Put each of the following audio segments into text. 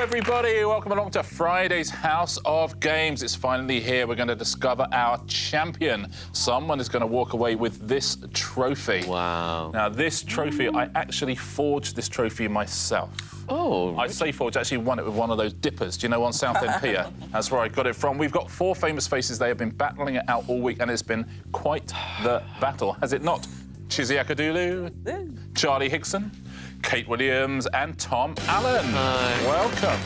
everybody. Welcome along to Friday's House of Games. It's finally here. We're going to discover our champion. Someone is going to walk away with this trophy. Wow. Now, this trophy, I actually forged this trophy myself. Oh, I say forged, actually won it with one of those dippers. Do you know, on Southend Pier? That's where I got it from. We've got 4 famous faces. They have been battling it out all week, and it's been quite the battle, has it not? Chizzy Akudolu, Charlie Higson, Kate Williams and Tom Allen. Hi. Welcome.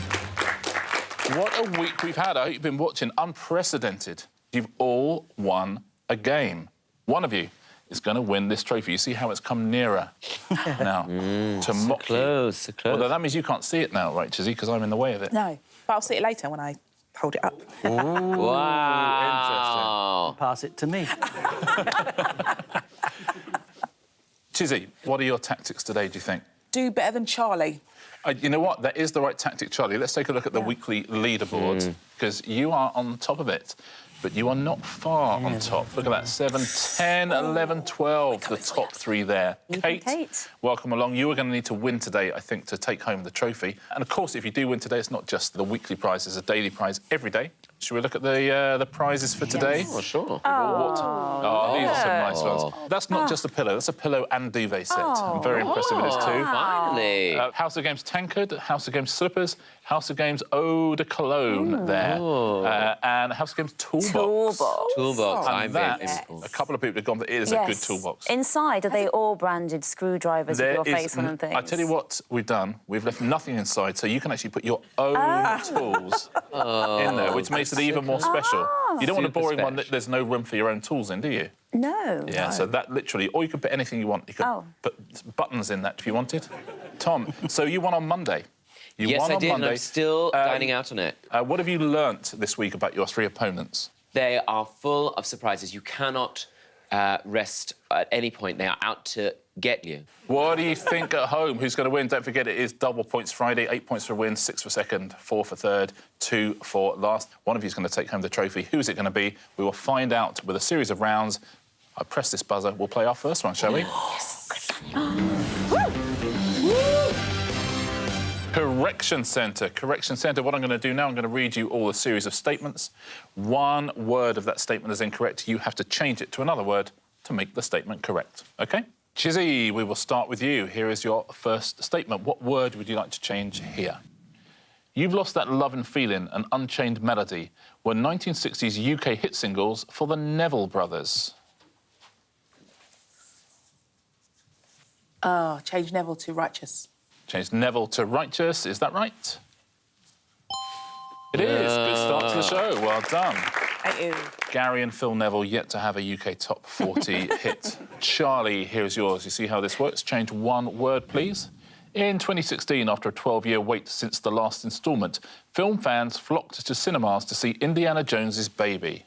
What a week we've had. I hope you've been watching. Unprecedented. You've all won a game. One of you is going to win this trophy. You see how it's come nearer now to mock close, so close. Although that means you can't see it now, right, Chizzy, because I'm in the way of it. No, but I'll see it later when I hold it up. Ooh, Wow. Pass it to me. Chizzy, what are your tactics today, do you think? Do better than Charlie. You know what? That is the right tactic, Charlie. Let's take a look at the weekly leaderboard, because you are on top of it, but you are not far on top. Look at that, 7, 10, 11, 12, the top 3 there. Kate, welcome along. You are going to need to win today, I think, to take home the trophy. And, of course, if you do win today, it's not just the weekly prize, it's a daily prize every day. Should we look at the prizes for today? Oh, sure. Oh, these are some nice ones. That's not just a pillow, that's a pillow and duvet set. I'm very impressed with this too. Finally. House of Games tankard, House of Games slippers, House of Games eau de cologne there, and House of Games toolbox. Toolbox. And that, a couple of people have gone, it is a good toolbox. Inside, are they all branded screwdrivers with your face on and things? I tell you what we've done, we've left nothing inside, so you can actually put your own tools in there, which makes it even more special. You don't want a boring one that there's no room for your own tools in, do you? No. Yeah, so that literally, or you could put anything you want. You could put buttons in that if you wanted. Tom, so you won on Monday. You won I on did, Monday. and I'm still dining out on it. What have you learnt this week about your 3 opponents? They are full of surprises. You cannot rest at any point. They are out to get you. What do you think at home? Who's going to win? Don't forget, it is double points Friday. 8 points for win, 6 for second, 4 for third, 2 for last. One of you is going to take home the trophy. Who's it going to be? We will find out with a series of rounds. I press this buzzer. We'll play our first one, shall we? Yes. Correction Centre. Correction Centre. What I'm going to do now, I'm going to read you all a series of statements. One word of that statement is incorrect. You have to change it to another word to make the statement correct. OK? Chizzy, we will start with you. Here is your first statement. What word would you like to change here? You've Lost That Love and Feeling, an Unchained Melody, were 1960s UK hit singles for the Neville Brothers. Change Neville to Righteous. Change Neville to Righteous, is that right? It is. Good start to the show. Well done. Thank you. Gary and Phil Neville yet to have a UK top 40 hit. Charlie, here's yours. You see how this works? Change one word, please. In 2016, after a 12-year wait since the last instalment, film fans flocked to cinemas to see Indiana Jones's Baby.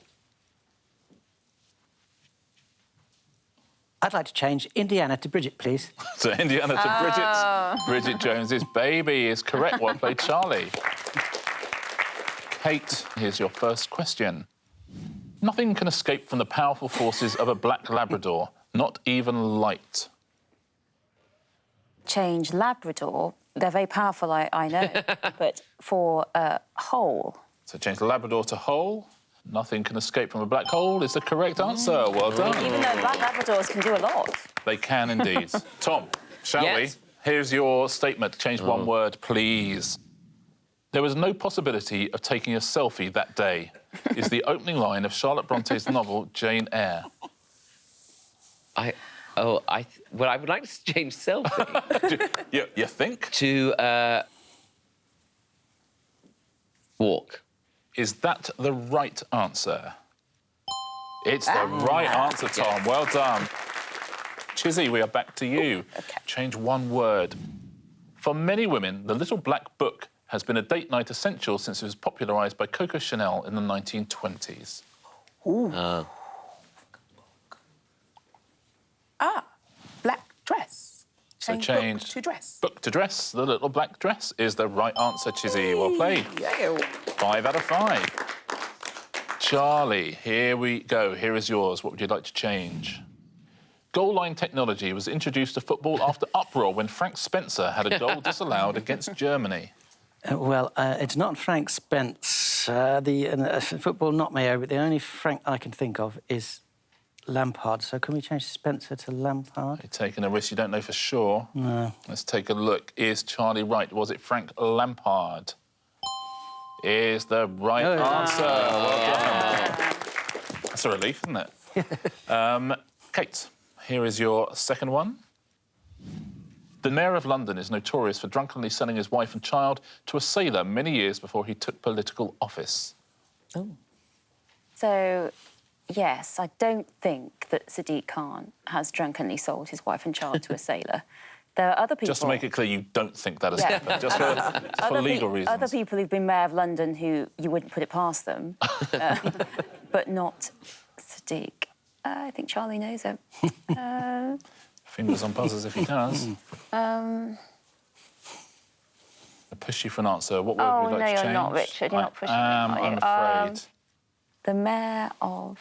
I'd like to change Indiana to Bridget, please. So Indiana to Bridget Jones's Baby is correct. Well played, Charlie. Kate, here's your first question. Nothing can escape from the powerful forces of a black Labrador, not even light. Change Labrador. They're very powerful, I know. But for whole. So change Labrador to whole. Nothing can escape from a black hole is the correct answer. Well done. Even though black Labradors can do a lot. They can indeed. Tom, shall we? Here's your statement. Change one word, please. There was no possibility of taking a selfie that day, is the opening line of Charlotte Bronte's novel Jane Eyre. Well, I would like to change selfie. You think? To walk. Is that the right answer? It's the right answer, Tom. Well done. Chizzy, we are back to you. Change one word. For many women, The Little Black Book has been a date night essential since it was popularised by Coco Chanel in the 1920s. Black dress. Change book to dress. Book to dress. The Little Black Dress is the right answer, Chizzy. Well played. 5 out of 5. Charlie, here we go. Here is yours. What would you like to change? Goal line technology was introduced to football after uproar when Frank Spencer had a goal disallowed against Germany. It's not Frank Spence. Football knocked me over. The only Frank I can think of is Lampard. So can we change Spencer to Lampard? You're taking a risk you don't know for sure. No. Let's take a look. Is Charlie right? Was it Frank Lampard? Is the right answer. Well done. That's a relief, isn't it? Kate, here is your second one. The Mayor of London is notorious for drunkenly selling his wife and child to a sailor many years before he took political office. Oh. So, yes, I don't think that Sadiq Khan has drunkenly sold his wife and child to a sailor. There are other people... Just to make it clear, you don't think that has happened, just for legal reasons. Other people who've been Mayor of London who you wouldn't put it past them, but not Sadiq. I think Charlie knows it. Fingers on buzzers if he does. I push you for an answer. What word would you like to change? No, you're not, Richard. You're not pushing me, I'm afraid. The Mayor of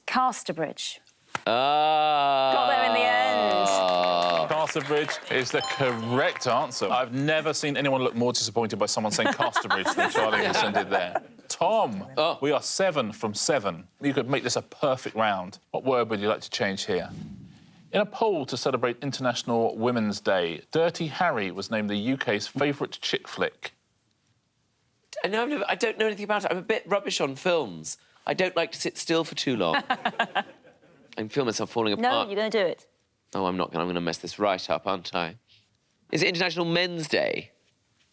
Casterbridge. Got Got there in the end. Casterbridge is the correct answer. I've never seen anyone look more disappointed by someone saying Casterbridge than Charlie Higson did there. Tom, we are 7 from 7. You could make this a perfect round. What word would you like to change here? In a poll to celebrate International Women's Day, Dirty Harry was named the UK's favourite chick flick. I don't know anything about it. I'm a bit rubbish on films. I don't like to sit still for too long. I can feel myself falling apart. No, you're going to do it. Oh, I'm not. I'm going to mess this right up, aren't I? Is it International Men's Day?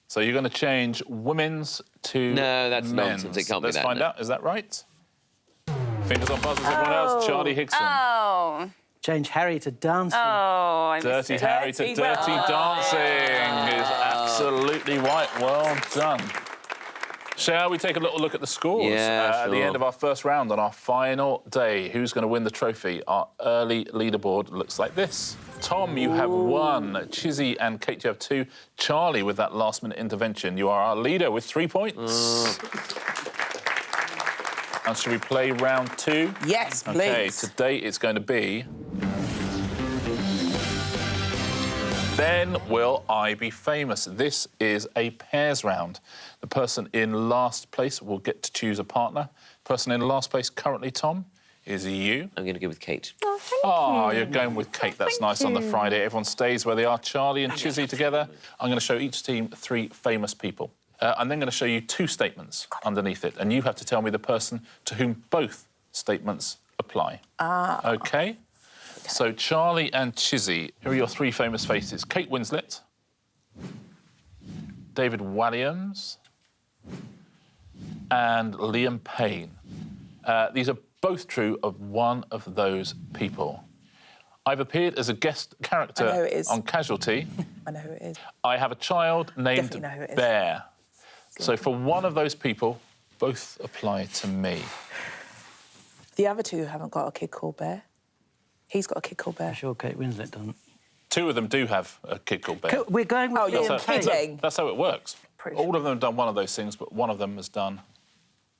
So you're going to change women's to No, that's men's. nonsense. It can't be Let's that, find no. out. Is that right? Fingers on buzzers, everyone else. Charlie Higson. Oh. Change Harry to dancing. Oh, I missed Dirty it. Harry to Dirty Dancing is absolutely right. Well done. Shall we take a little look at the scores at the end of our first round on our final day? Who's going to win the trophy? Our early leaderboard looks like this. Tom, you have 1. Chizzy and Kate, you have 2. Charlie, with that last-minute intervention, you are our leader with 3 points. And should we play round 2? Yes, please. OK, today it's going to be... Then will I be famous? This is a pairs round. The person in last place will get to choose a partner. Person in last place currently, Tom, is you. I'm going to go with Kate. Oh, thank Oh, you. you're going with Kate. That's nice on the Friday. Everyone stays where they are. Charlie and Chizzy together. I'm going to show each team 3 famous people. I'm then going to show you 2 statements underneath it, and you have to tell me the person to whom both statements apply. OK? So, Charlie and Chizzy, here are your 3 famous faces. Kate Winslet, David Walliams, and Liam Payne. These are both true of one of those people. I've appeared as a guest character on Casualty. I know who it is. I have a child named Definitely know who it is. Bear. So for one of those people, both apply to me. The other 2 haven't got a kid called Bear. He's got a kid called Bear. I'm sure Kate Winslet doesn't. 2 of them do have a kid called Bear. We're going with you're Liam Payne. kidding. That's how it works. Pretty All of them have done one of those things, but one of them has done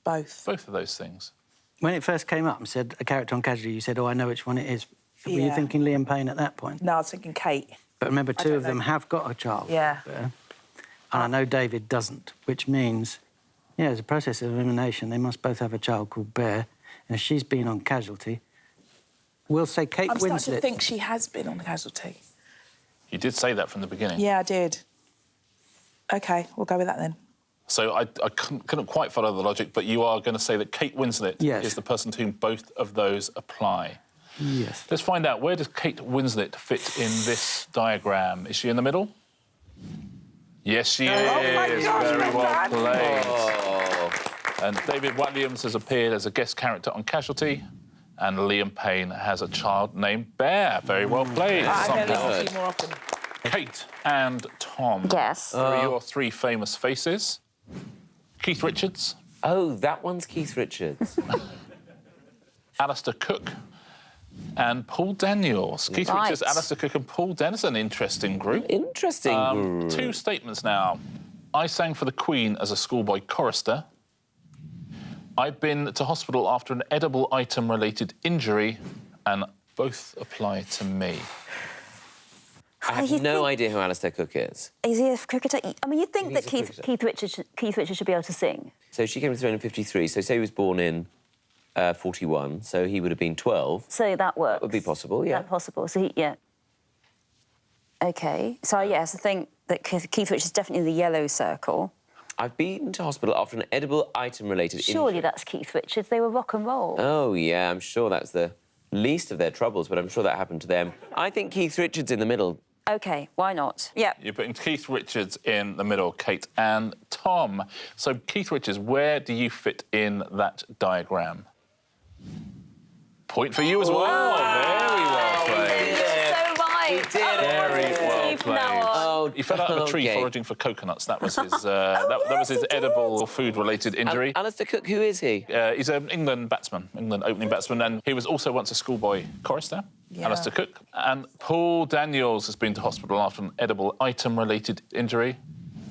Both. both of those things. When it first came up and said a character on Casualty, you said, oh, I know which one it is. Were you Yeah. thinking Liam Payne at that point? No, I was thinking Kate. But remember, 2 don't of them know. have got a child. Yeah. There. And I know David doesn't, which means, yeah, as a process of elimination, they must both have a child called Bear. And if she's been on Casualty, we'll say Kate I'm starting to Winslet. think she has been on Casualty. You did say that from the beginning. Yeah, I did. OK, we'll go with that then. So I couldn't quite follow the logic, but you are going to say that Kate Winslet Yes. is the person to whom both of those apply. Yes. Let's find out, where does Kate Winslet fit in this diagram? Is she in the middle? Yes, she is. my gosh, Very well man. played. Oh. And David Walliams has appeared as a guest character on Casualty, and Liam Payne has a child named Bear. Very well played. I'm going to somehow. listen to you more often. Kate and Tom. Yes. Here are your 3 famous faces. Keith Richards, Oh, that one's Keith Richards. Alistair Cook, and Paul Daniels. Keith Right. Richards, Alistair Cook, and Paul Daniels. An interesting group. Interesting. 2 statements now. I sang for the Queen as a schoolboy chorister. I've been to hospital after an edible item-related injury, and both apply to me. I have no idea who Alistair Cook is. Is he a cricketer? I mean, you'd think that he's a cricketer. Keith Richards should be able to sing. So she came to the throne in 53, so say he was born in 41, so he would have been 12. So that works. That would be possible, yeah. That's possible. So yeah. OK. So, yes, I think that Keith Richards is definitely in the yellow circle. I've been to hospital after an edible item-related injury. Surely that's Keith Richards. They were rock and roll. Oh, yeah, I'm sure that's the least of their troubles, but I'm sure that happened to them. I think Keith Richards in the middle. OK, why not? Yeah. You're putting Keith Richards in the middle, Kate and Tom. So, Keith Richards, where do you fit in that diagram? Point for you as well. Very well played. So right. Very well played. Oh, He fell out of a tree foraging for coconuts. That was his. That was his edible food-related injury. Alistair Cook, who is he? He's an England batsman, England opening batsman, and he was also once a schoolboy chorister. Yeah. Alistair Cook. And Paul Daniels has been to hospital after an edible item-related injury.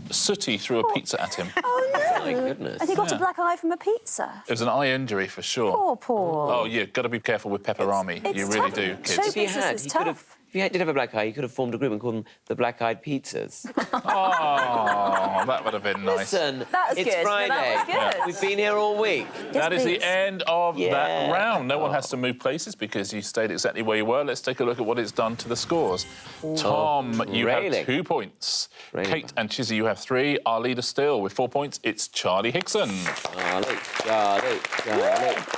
Sooty threw a pizza at him. Oh, no. My goodness. Has he got a black eye from a pizza? It was an eye injury for sure. Poor Paul. Oh, you've got to be careful with pepperami. It's You really tough. do, kids. Show If he business had, is he could have... tough. If he did have a black eye, he could have formed a group and called them the Black Eyed Pizzas. Oh, that would have been nice. Listen, That was it's good. No, Friday. that was good. We've been here all week. That is the please. end of Yeah. that round. No one has to move places because you stayed exactly where you were. Let's take a look at what it's done to the scores. Tom, you have really? 2 points. Really? Kate and Chizzy, you have 3. Our leader still with 4 points, it's Charlie Higson. Charlie.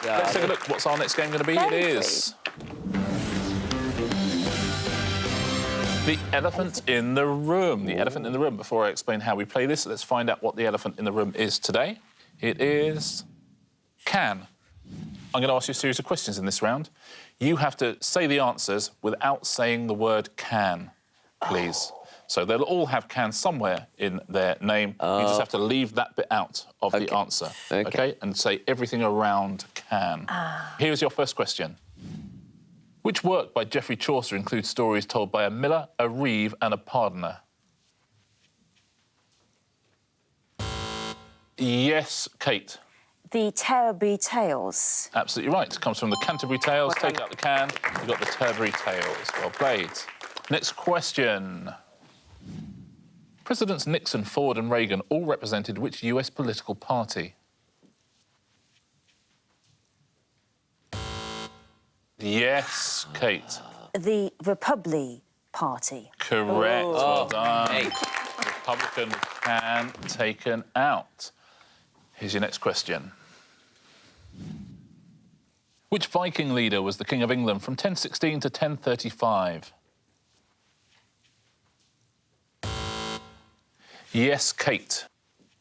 Let's take a look. What's our next game going to be? It is the elephant in the room. The elephant in the room. Before I explain how we play this, let's find out what the elephant in the room is today. It is can. I'm going to ask you a series of questions in this round. You have to say the answers without saying the word can, please. So they'll all have can somewhere in their name. You just have to leave that bit out of the answer, OK? And say everything around can. Here's your first question. Which work by Geoffrey Chaucer includes stories told by a miller, a reeve and a pardoner? Yes, Kate. The Terribly Tales. Absolutely right. It comes from the Canterbury Tales. Take out the can. You've got the Terribly Tales. Well played. Next question. Presidents Nixon, Ford and Reagan all represented which US political party? Yes, Kate. The Republic Party. Correct. Well done. Republican can taken out. Here's your next question. Which Viking leader was the King of England from 1016 to 1035? Yes, Kate.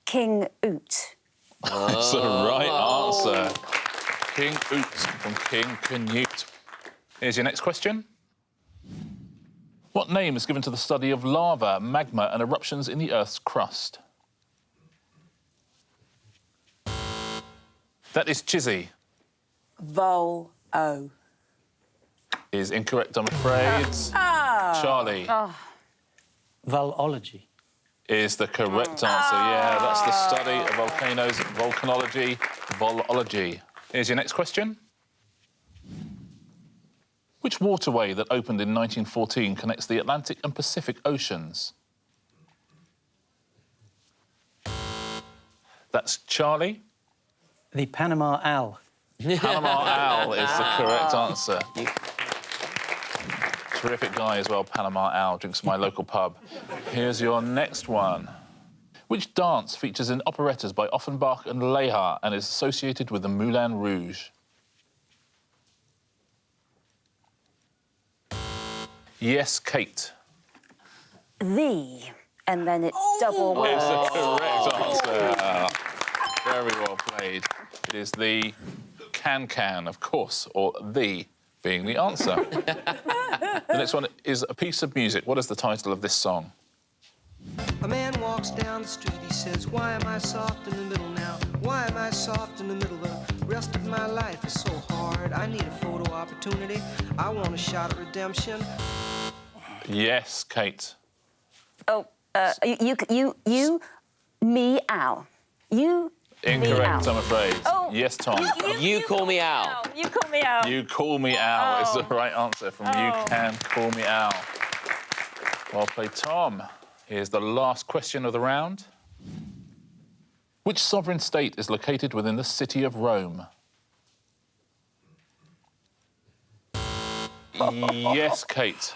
King Oot. That's the right answer. King Oot from King Canute. Here's your next question. What name is given to the study of lava, magma and eruptions in the Earth's crust? That is Chizzy. Vol-O. Is incorrect, I'm afraid. Charlie. Volology. Is the correct answer. Yeah, that's the study of volcanoes, volcanology, volology. Here's your next question. Which waterway that opened in 1914 connects the Atlantic and Pacific Oceans? That's Charlie. The Panama Owl. Panama Owl is the correct answer. Terrific guy as well, Panama Owl, drinks my local pub. Here's your next one. Which dance features in operettas by Offenbach and Lehar and is associated with the Moulin Rouge? Yes, Kate. And then it's double Is word. the correct answer. Very well played. It is the can, of course, or the being the answer. The next one is a piece of music. What is the title of this song? A man walks down the street, he says, why am I soft in the middle now? Why am I soft in the middle? The rest of my life is so hard. I need a photo opportunity. I want a shot at redemption. Yes, Kate. You, me, ow. You, Incorrect, me, I'm afraid. Oh. Yes, Tom. You call me Al. You call me out. You call me Al is the right answer from You Can Call Me Al. Well played, Tom. Here's the last question of the round. Which sovereign state is located within the city of Rome? Yes, Kate.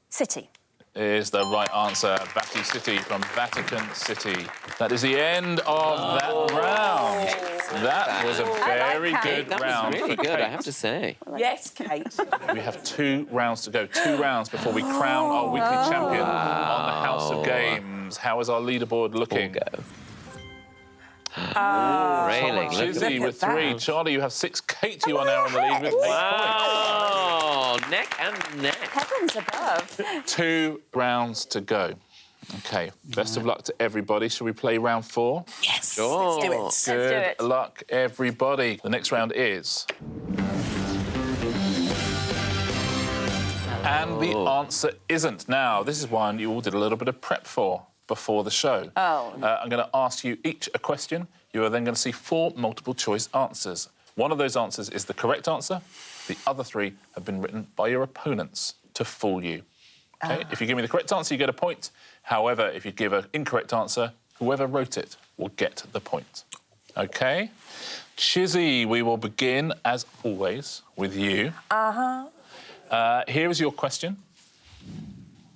City. Is the right answer. Vati City from Vatican City. That is the end of that round. That was a very good That round. was really for good, I Kate. have to say. Yes, Kate. We have 2 rounds to go. 2 rounds before we crown our weekly champion on the House of Games. How is our leaderboard looking? Railing, look at Chizzy with that. 3. Charlie, you have 6. Kate, you are now in the lead with 8 Wow, neck and neck. Heavens above. points. 2 rounds to go. OK, best of luck to everybody. Shall we play round 4? Yes. Sure. Let's do it. Let's do Good it. luck, everybody. The next round is... And the answer isn't. Now, this is one you all did a little bit of prep for before the show. Oh. I'm going to ask you each a question. You are then going to see 4 multiple-choice answers. One of those answers is the correct answer. The other 3 have been written by your opponents to fool you. OK? If you give me the correct answer, you get a point. However, if you give an incorrect answer, whoever wrote it will get the point. OK? Chizzy, we will begin, as always, with you. Here is your question.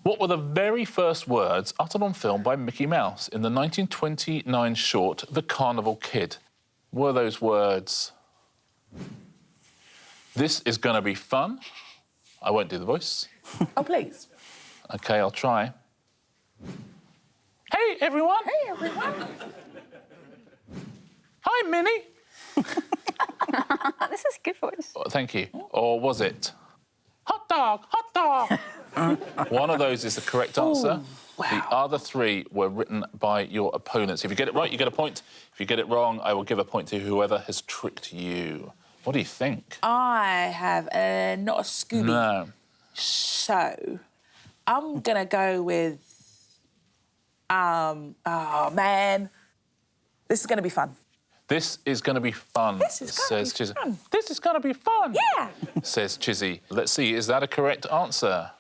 What were the very first words uttered on film by Mickey Mouse in the 1929 short The Carnival Kid? Were those words... This is going to be fun. I won't do the voice. Oh, please. OK, I'll try. Hey, everyone. Hey, everyone. Hi, Minnie. This is a good voice. Oh, thank you. Or was it... Hot dog, hot dog. One of those is the correct answer. The other 3 were written by your opponents. If you get it right, you get a point. If you get it wrong, I will give a point to whoever has tricked you. What do you think? I have not a Scooby. No. So, I'm going to go with... oh, man. This is going to be fun. This is going to be fun, This is gonna says be Chizzy. fun. This is going to be fun, Yeah. says Chizzy. Let's see, is that a correct answer?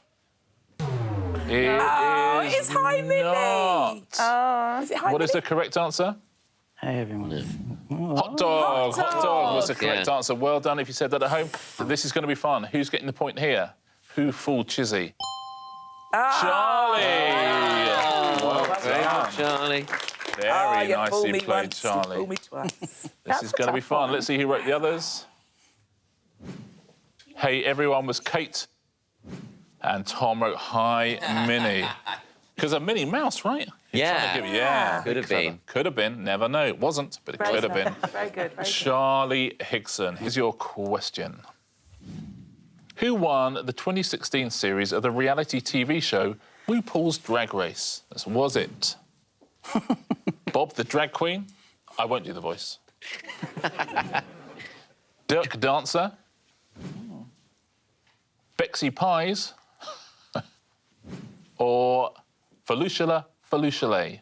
It Oh, is it's Hi, Minnie. not. Is it Hi, What is Minnie? the correct answer? Hey, everyone. Hot dog. Hot dog was the correct Yeah. answer. Well done if you said that at home. This is going to be fun. Who's getting the point here? Who fooled Chizzy? Charlie! Well done. Charlie. Very you fooled nicely me played, once, Charlie. You fooled me twice. This is going to be fun. Let's see who wrote the others. Hey, everyone was Kate. And Tom wrote Hi, Minnie. Because a Minnie Mouse, right? Yeah. Yeah. Could have been. Could have been. Never know. It wasn't, but it could have been. Very good, very good. Charlie Higson, here's your question. Who won the 2016 series of the reality TV show RuPaul's Drag Race? Was it Bob the Drag Queen? I won't do the voice. Dirk Dancer? Bexy Pies? Or Felucia Felucia?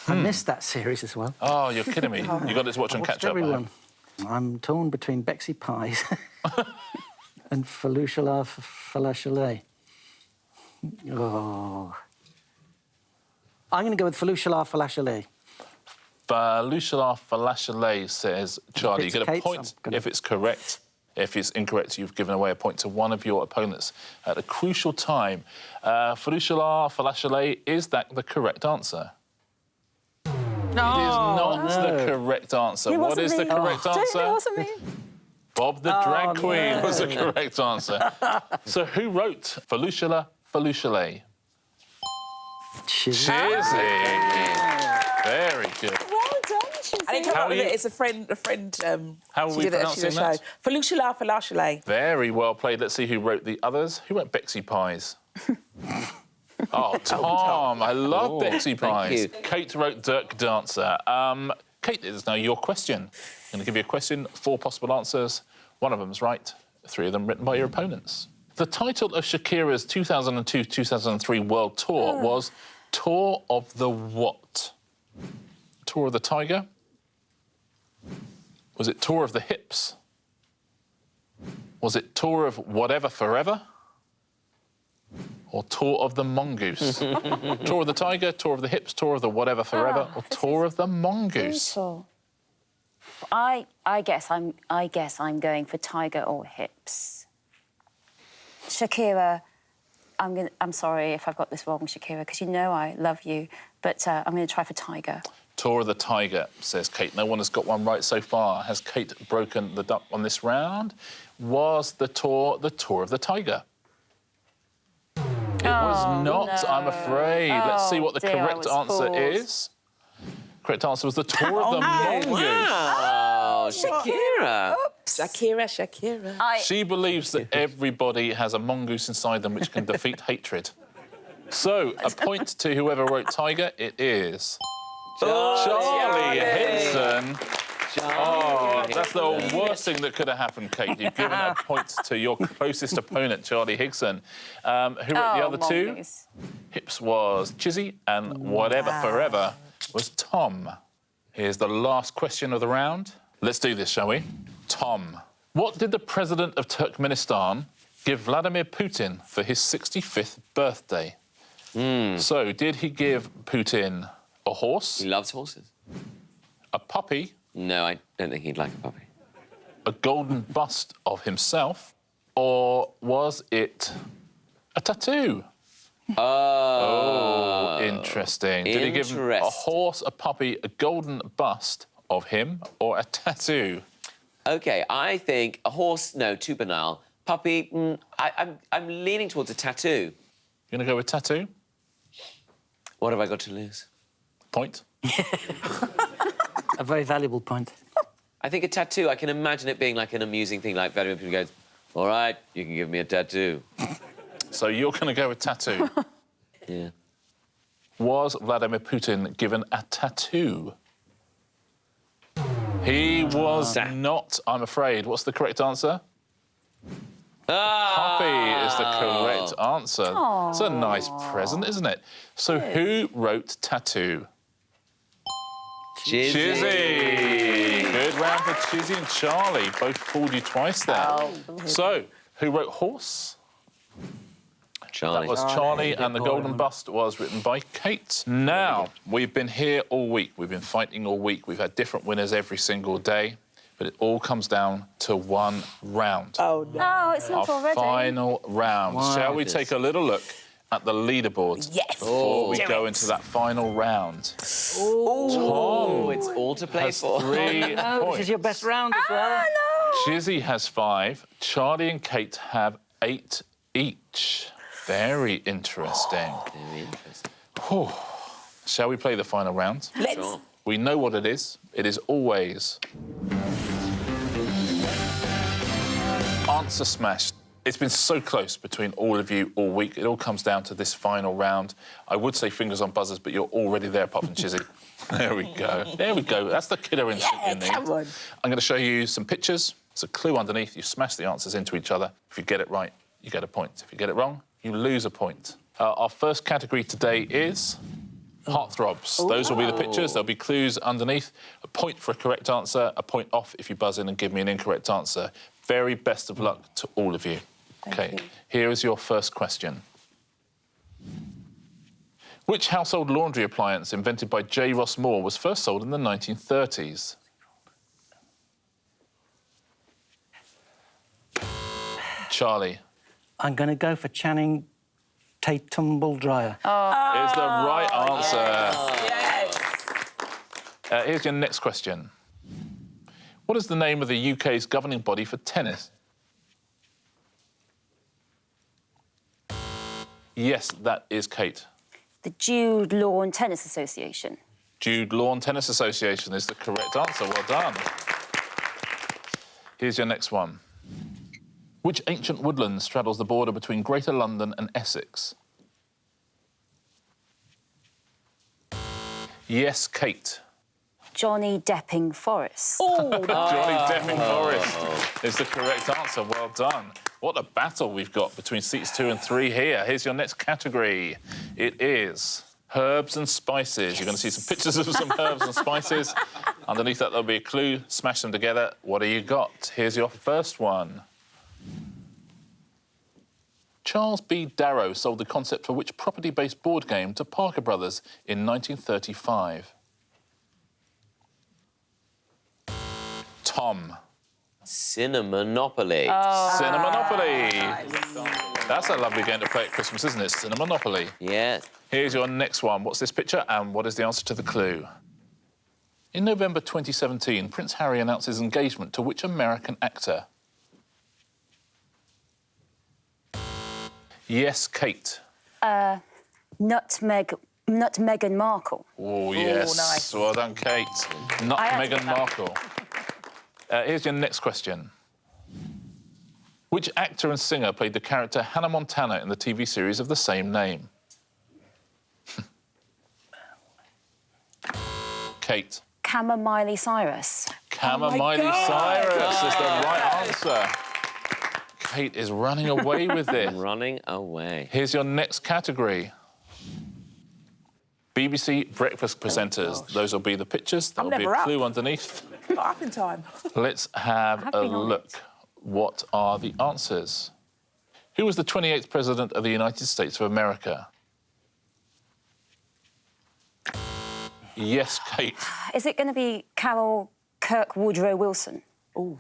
I missed that series as well. Oh, you're kidding me. You've got to watch and catch up. I Everyone. hope. I'm torn between Bexy Pies and Felucia Felucia. Oh. I'm going to go with Felucia Felucia. Felucia Felucia, says Charlie. You it's get a Kate's, point I'm gonna- if it's correct. If it's incorrect, you've given away a point to one of your opponents at a crucial time. Felucia Felucia, is that the correct answer? No. It is not the correct answer. It What wasn't is the me. correct It answer? wasn't me. Bob the Drag Queen was the correct answer. So who wrote Felucia Felucia? Chizzy. Chizzy. Very good. Well done, Chizzy. I didn't come How up are with you- it. It's a friend. How are she we did it, she did a pronouncing that? show. Felucia. Very well played. Let's see who wrote the others. Who wrote Bexy Pies? Oh, Tom. I love Bexy thank Pies. you. Kate wrote Dirk Dancer. Kate, it is now your question. I'm going to give you a question, 4 possible answers. One of them's right, 3 of them written by your opponents. The title of Shakira's 2002-2003 World Tour was Tour of the what? Tour of the Tiger? Was it Tour of the Hips? Was it Tour of Whatever Forever? or tour of the mongoose? Tour of the tiger, tour of the hips, tour of the whatever forever, or tour of the mongoose? Brutal. I guess I'm going for tiger or hips. Shakira, I'm sorry if I've got this wrong, Shakira, because you know I love you, but I'm going to try for tiger. Tour of the tiger, says Kate. No one has got one right so far. Has Kate broken the duck on this round? Was the tour of the tiger? It was not, no. I'm afraid. Let's see what the dear, I correct was answer fooled. is. Correct answer was the tour of the mongoose. Wow, Shakira. Shakira. She believes that everybody has a mongoose inside them which can defeat hatred. So, a point to whoever wrote tiger, it is... Charlie Higson. Oh, that's the worst thing that could have happened, Kate. You've given a point to your closest opponent, Charlie Higson. Who wrote the other mongoose. two? Hips was Chizzy, and whatever forever was Tom. Here's the last question of the round. Let's do this, shall we? Tom, what did the president of Turkmenistan give Vladimir Putin for his 65th birthday? So, did he give Putin a horse? He loves horses. A puppy? No, I don't think he'd like a puppy. A golden bust of himself? Or was it a tattoo? Oh, interesting. Did he give him a horse, a puppy, a golden bust of him, or a tattoo? OK, I think a horse, no, too banal. Puppy, I'm leaning towards a tattoo. You going to go with tattoo? What have I got to lose? Point. A very valuable point. I think a tattoo, I can imagine it being like an amusing thing, like Vladimir Putin goes, all right, you can give me a tattoo. So you're going to go with tattoo? Yeah. Was Vladimir Putin given a tattoo? He was not, I'm afraid. What's the correct answer? Puppy is the correct answer. It's a nice present, isn't it? So who wrote tattoo? Chizzy. Good round for Chizzy and Charlie. Both fooled you twice there. So, who wrote horse? Charlie. That was Charlie, and the golden bust was written by Kate. Now, we've been here all week. We've been fighting all week. We've had different winners every single day. But it all comes down to one round. Oh, no. Oh, it's not Our already. final round. Wow. Shall we take a little look at the leaderboard before we go into that final round? Oh, it's all to play Has for. 3 No, points. this is your best round as well. Chizzy has 5. Charlie and Kate have 8 each. Very interesting. Very interesting. Shall we play the final round? Sure. We know what it is. It is always Answer Smash. It's been so close between all of you all week. It all comes down to this final round. I would say fingers on buzzers, but you're already there, apart from Chizzy. There we go. There we go. That's the killer instinct you need. Come on. I'm going to show you some pictures. There's a clue underneath. You smash the answers into each other. If you get it right, you get a point. If you get it wrong, you lose a point. Our first category today is heartthrobs. Those will be the pictures. There'll be clues underneath. A point for a correct answer, a point off if you buzz in and give me an incorrect answer. Very best of luck to all of you. OK, here is your first question. Which household laundry appliance invented by J. Ross Moore was first sold in the 1930s? Charlie. I'm going to go for Channing Tatum dryer. Is the right answer. Yes. Here's your next question. What is the name of the UK's governing body for tennis? Yes, that is Kate. The Jude Lawn Tennis Association. Jude Lawn Tennis Association is the correct answer. Well done. Here's your next one. Which ancient woodland straddles the border between Greater London and Essex? Yes, Kate. Johnny Depping Forest. Johnny Depping Forest is the correct answer. Well done. What a battle we've got between seats 2 and 3 here. Here's your next category. It is herbs and spices. You're going to see some pictures of some herbs and spices. Underneath that, there'll be a clue. Smash them together. What do you got? Here's your first one. Charles B. Darrow sold the concept for which property-based board game to Parker Brothers in 1935? Tom. Cinemonopoly. Cinemonopoly. That's a lovely game to play at Christmas, isn't it? Cinemonopoly. Yeah. Here's your next one. What's this picture and what is the answer to the clue? In November 2017, Prince Harry announced his engagement to which American actor? Yes, Kate. Not Meghan Markle. Oh, yes. nice. Well done, Kate. Not I had to Meghan get that. Markle. Here's your next question. Which actor and singer played the character Hannah Montana in the TV series of the same name? Kate. Miley Cyrus. Miley Cyrus is the right answer. Kate is running away with this. Running away. Here's your next category. BBC breakfast presenters. Those will be the pictures. That'll be never a up. clue underneath. Not up in time. Let's have a been on look. it. What are the answers? Who was the 28th President of the United States of America? Yes, Kate. Is it going to be Carol Kirk Woodrow Wilson?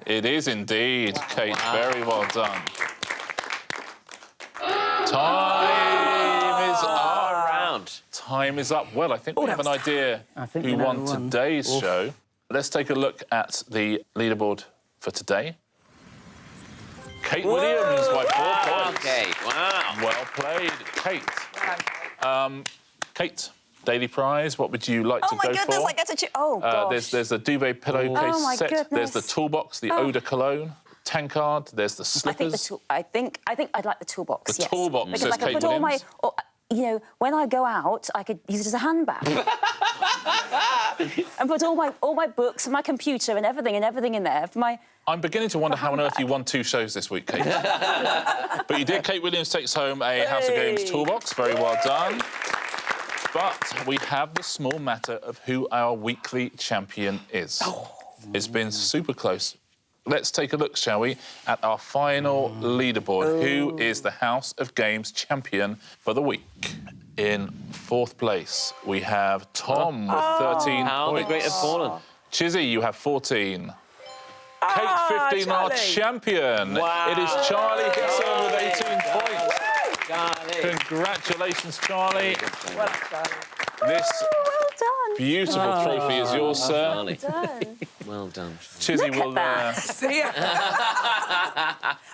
It is indeed, Kate. Very well done. Time is up. Round. Time is up. Well, I think we have an idea think who we know won who won. today's show. Let's take a look at the leaderboard for today. Kate Williams by 4 points. Okay, wow. Well played, Kate. Kate, daily prize, what would you like to go for? I get to choose. Oh, gosh. There's the duvet pillowcase Oh, my set. There's goodness. the toolbox, the eau de cologne, tankard. There's the I think slippers. I think I'd like the toolbox. The yes. toolbox, because says I can Kate put all my, Williams. you know, when I go out, I could use it as a handbag. And put all my books and my computer and everything in there for my. I'm beginning to wonder how on earth you won 2 shows this week, Kate. But you did. Kate Williams takes home a House of Games toolbox. Very well done. But we have the small matter of who our weekly champion is. It's been super close. Let's take a look, shall we, at our final leaderboard. Who is the House of Games champion for the week? In 4th place, we have Tom with 13 How the points. great have fallen. Chizzy, you have 14. Kate, 15, our Charlie. champion. Wow. It is Charlie Higson with 18 points. Charlie. Congratulations, Charlie. Well done, Charlie. This Well done. beautiful trophy is yours, sir. Charlie. Done. Well done. Chizzy Look will... at that. See ya.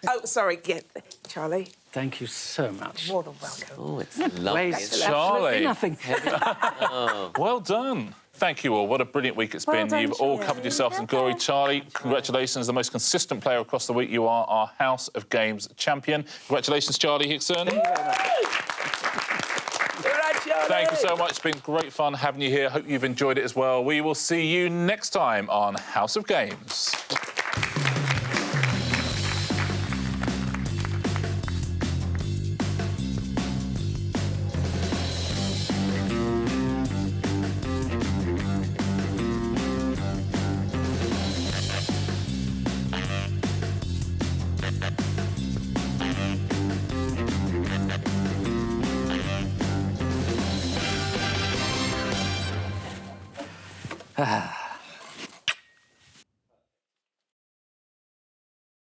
Oh, sorry. Yeah, Charlie. Thank you so much. More than welcome. Oh, it's lovely. Waste Charlie. nothing. Well done. Thank you all. What a brilliant week it's been. done, You've all Charlie. covered yourselves in glory. Charlie, congratulations, the most consistent player across the week. You are our House of Games champion. Congratulations, Charlie Higson. All right, Charlie. Thank you so much. It's been great fun having you here. Hope you've enjoyed it as well. We will see you next time on House of Games.